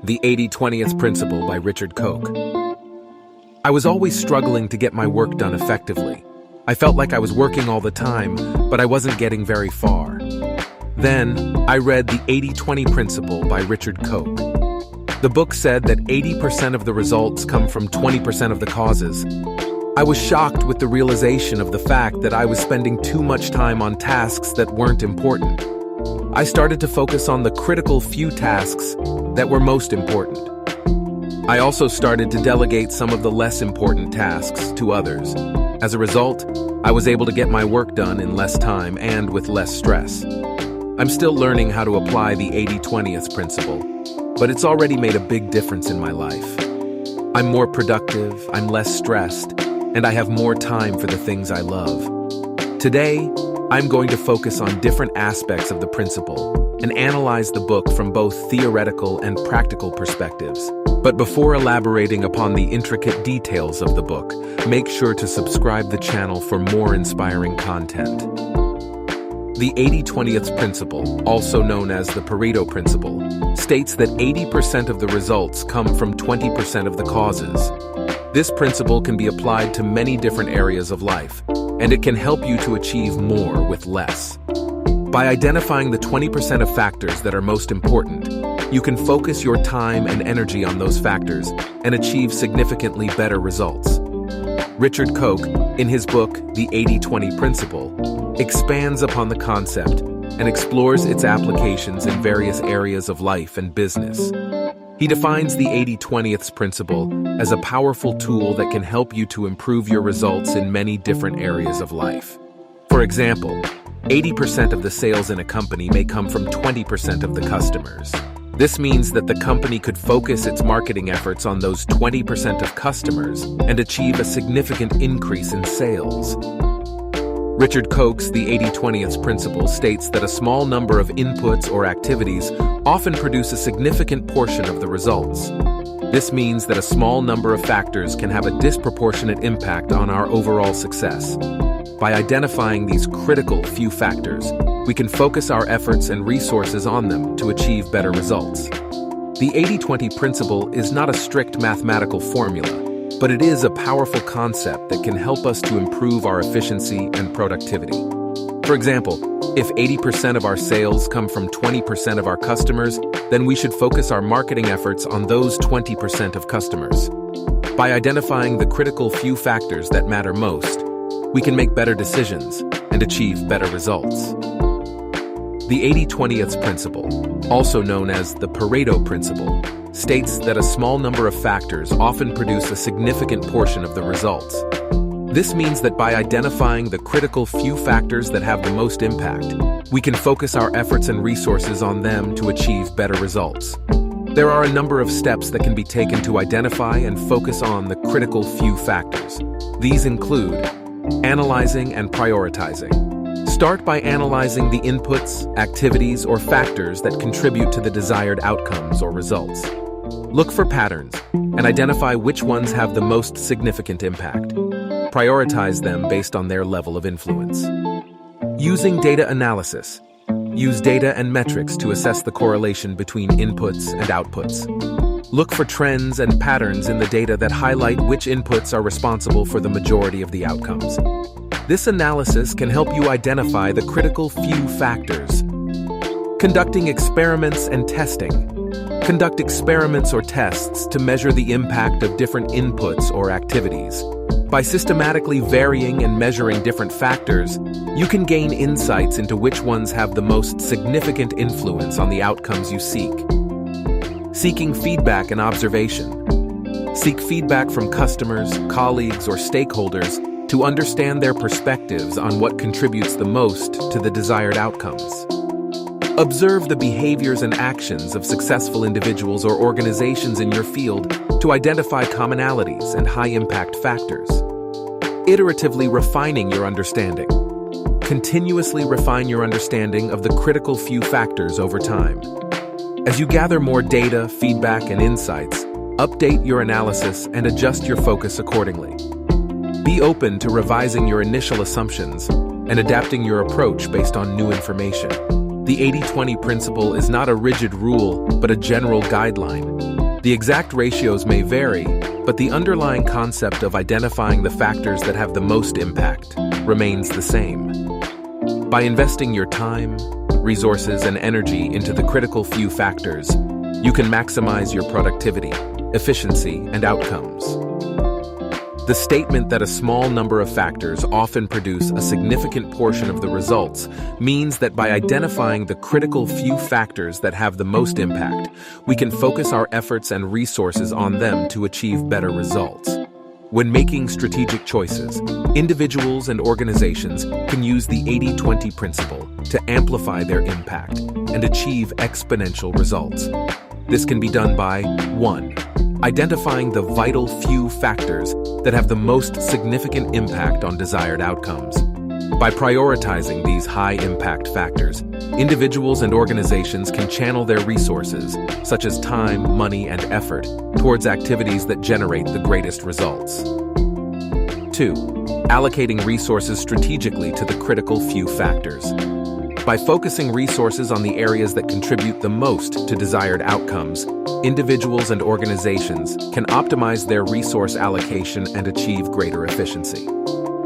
The 80/20th Principle by Richard Koch. I was always struggling to get my work done effectively. I felt like I was working all the time, but I wasn't getting very far. Then, I read The 80/20 Principle by Richard Koch. The book said that 80% of the results come from 20% of the causes. I was shocked with the realization of the fact that I was spending too much time on tasks that weren't important. I started to focus on the critical few tasks that were most important. I also started to delegate some of the less important tasks to others. As a result, I was able to get my work done in less time and with less stress. I'm still learning how to apply the 80/20th principle, but it's already made a big difference in my life. I'm more productive, I'm less stressed, and I have more time for the things I love. Today, I'm going to focus on different aspects of the principle and analyze the book from both theoretical and practical perspectives. But before elaborating upon the intricate details of the book, make sure to subscribe the channel for more inspiring content. The 80/20th Principle, also known as the Pareto Principle, states that 80% of the results come from 20% of the causes. This principle can be applied to many different areas of life, and it can help you to achieve more with less. By identifying the 20% of factors that are most important, you can focus your time and energy on those factors and achieve significantly better results. Richard Koch, in his book, The 80/20 Principle, expands upon the concept and explores its applications in various areas of life and business. He defines the 80/20th principle as a powerful tool that can help you to improve your results in many different areas of life. For example, 80% of the sales in a company may come from 20% of the customers. This means that the company could focus its marketing efforts on those 20% of customers and achieve a significant increase in sales. Richard Koch's The 80/20th Principle states that a small number of inputs or activities often produce a significant portion of the results. This means that a small number of factors can have a disproportionate impact on our overall success. By identifying these critical few factors, we can focus our efforts and resources on them to achieve better results. The 80/20 Principle is not a strict mathematical formula, but it is a powerful concept that can help us to improve our efficiency and productivity. For example, if 80% of our sales come from 20% of our customers, then we should focus our marketing efforts on those 20% of customers. By identifying the critical few factors that matter most, we can make better decisions and achieve better results. The 80/20th Principle, also known as the Pareto Principle, states that a small number of factors often produce a significant portion of the results. This means that by identifying the critical few factors that have the most impact, we can focus our efforts and resources on them to achieve better results. There are a number of steps that can be taken to identify and focus on the critical few factors. These include analyzing and prioritizing. Start by analyzing the inputs, activities, or factors that contribute to the desired outcomes or results. Look for patterns and identify which ones have the most significant impact. Prioritize them based on their level of influence. Using data analysis. Use data and metrics to assess the correlation between inputs and outputs. Look for trends and patterns in the data that highlight which inputs are responsible for the majority of the outcomes. This analysis can help you identify the critical few factors. Conducting experiments and testing. Conduct experiments or tests to measure the impact of different inputs or activities. By systematically varying and measuring different factors, you can gain insights into which ones have the most significant influence on the outcomes you seek. Seeking feedback and observation. Seek feedback from customers, colleagues, or stakeholders to understand their perspectives on what contributes the most to the desired outcomes. Observe the behaviors and actions of successful individuals or organizations in your field to identify commonalities and high-impact factors. Iteratively refining your understanding. Continuously refine your understanding of the critical few factors over time. As you gather more data, feedback, and insights, update your analysis and adjust your focus accordingly. Be open to revising your initial assumptions and adapting your approach based on new information. The 80/20 principle is not a rigid rule, but a general guideline. The exact ratios may vary, but the underlying concept of identifying the factors that have the most impact remains the same. By investing your time, resources, and energy into the critical few factors, you can maximize your productivity, efficiency, and outcomes. The statement that a small number of factors often produce a significant portion of the results means that by identifying the critical few factors that have the most impact, we can focus our efforts and resources on them to achieve better results. When making strategic choices, individuals and organizations can use the 80-20 principle to amplify their impact and achieve exponential results. This can be done by 1. Identifying the vital few factors that have the most significant impact on desired outcomes. By prioritizing these high-impact factors, individuals and organizations can channel their resources, such as time, money, and effort, towards activities that generate the greatest results. 2. Allocating resources strategically to the critical few factors. By focusing resources on the areas that contribute the most to desired outcomes, individuals and organizations can optimize their resource allocation and achieve greater efficiency.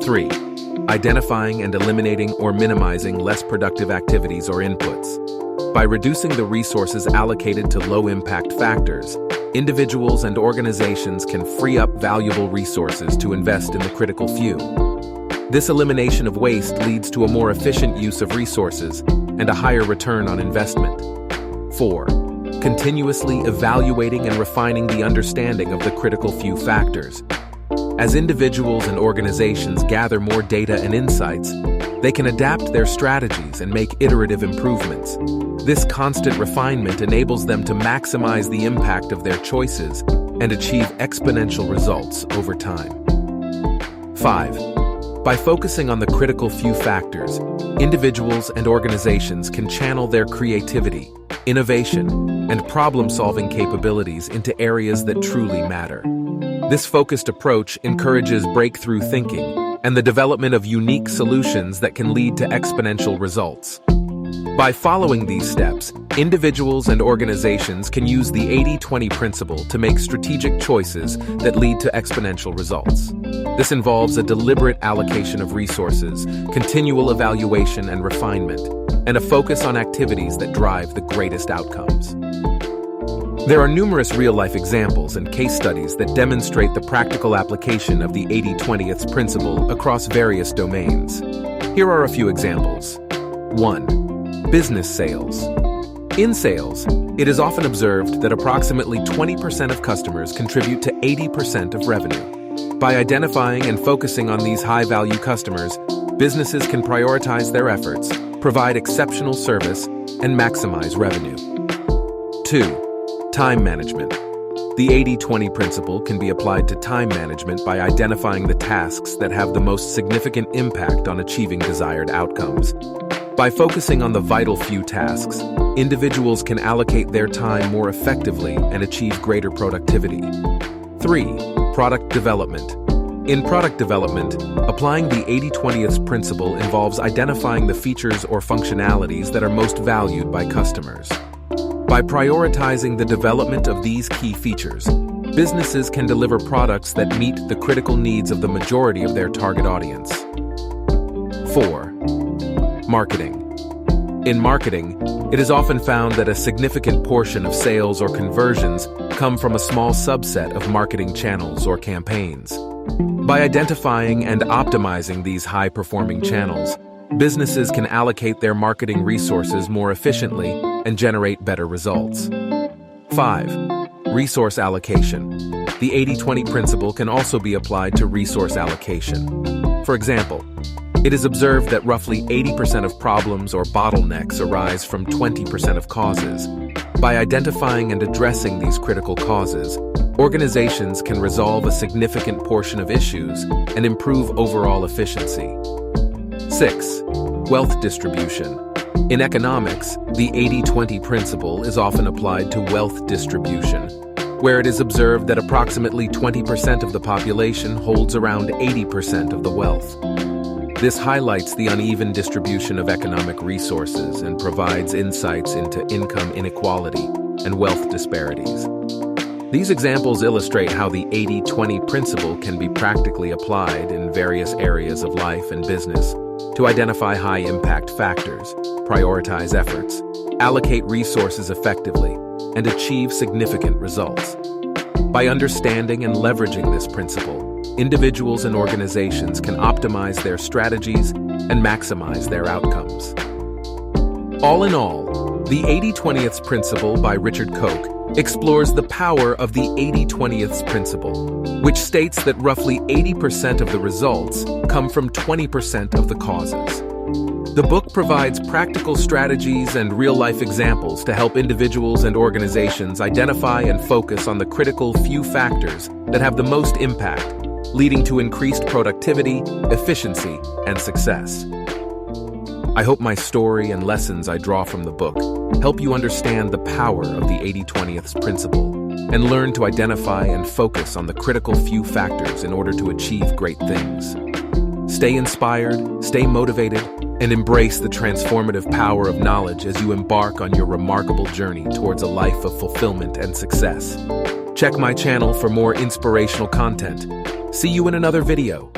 3. Identifying and eliminating or minimizing less productive activities or inputs. By reducing the resources allocated to low-impact factors, individuals and organizations can free up valuable resources to invest in the critical few. This elimination of waste leads to a more efficient use of resources and a higher return on investment. 4. Continuously evaluating and refining the understanding of the critical few factors. As individuals and organizations gather more data and insights, they can adapt their strategies and make iterative improvements. This constant refinement enables them to maximize the impact of their choices and achieve exponential results over time. 5. By focusing on the critical few factors, individuals and organizations can channel their creativity, innovation, and problem-solving capabilities into areas that truly matter. This focused approach encourages breakthrough thinking and the development of unique solutions that can lead to exponential results. By following these steps, individuals and organizations can use the 80-20 principle to make strategic choices that lead to exponential results. This involves a deliberate allocation of resources, continual evaluation and refinement, and a focus on activities that drive the greatest outcomes. There are numerous real-life examples and case studies that demonstrate the practical application of the 80-20 principle across various domains. Here are a few examples. 1. Business sales. In sales, it is often observed that approximately 20% of customers contribute to 80% of revenue. By identifying and focusing on these high-value customers, businesses can prioritize their efforts, provide exceptional service, and maximize revenue. 2. Time management. The 80-20 principle can be applied to time management by identifying the tasks that have the most significant impact on achieving desired outcomes. By focusing on the vital few tasks, individuals can allocate their time more effectively and achieve greater productivity. 3. Product development. In product development, applying the 80-20 principle involves identifying the features or functionalities that are most valued by customers. By prioritizing the development of these key features, businesses can deliver products that meet the critical needs of the majority of their target audience. 4. Marketing. In marketing, it is often found that a significant portion of sales or conversions come from a small subset of marketing channels or campaigns. By identifying and optimizing these high-performing channels, businesses can allocate their marketing resources more efficiently and generate better results. 5. Resource allocation. The 80-20 principle can also be applied to resource allocation. For example, it is observed that roughly 80% of problems or bottlenecks arise from 20% of causes. By identifying and addressing these critical causes, organizations can resolve a significant portion of issues and improve overall efficiency. 6. Wealth distribution. In economics, the 80-20 principle is often applied to wealth distribution, where it is observed that approximately 20% of the population holds around 80% of the wealth. This highlights the uneven distribution of economic resources and provides insights into income inequality and wealth disparities. These examples illustrate how the 80-20 principle can be practically applied in various areas of life and business to identify high-impact factors, prioritize efforts, allocate resources effectively, and achieve significant results. By understanding and leveraging this principle, individuals and organizations can optimize their strategies and maximize their outcomes. All in all, the 80-20th principle by Richard Koch explores the power of the 80-20th principle, which states that roughly 80% of the results come from 20% of the causes. The book provides practical strategies and real-life examples to help individuals and organizations identify and focus on the critical few factors that have the most impact, leading to increased productivity, efficiency, and success. I hope my story and lessons I draw from the book help you understand the power of the 80-20th principle and learn to identify and focus on the critical few factors in order to achieve great things. Stay inspired, stay motivated, and embrace the transformative power of knowledge as you embark on your remarkable journey towards a life of fulfillment and success. Check my channel for more inspirational content. See you in another video.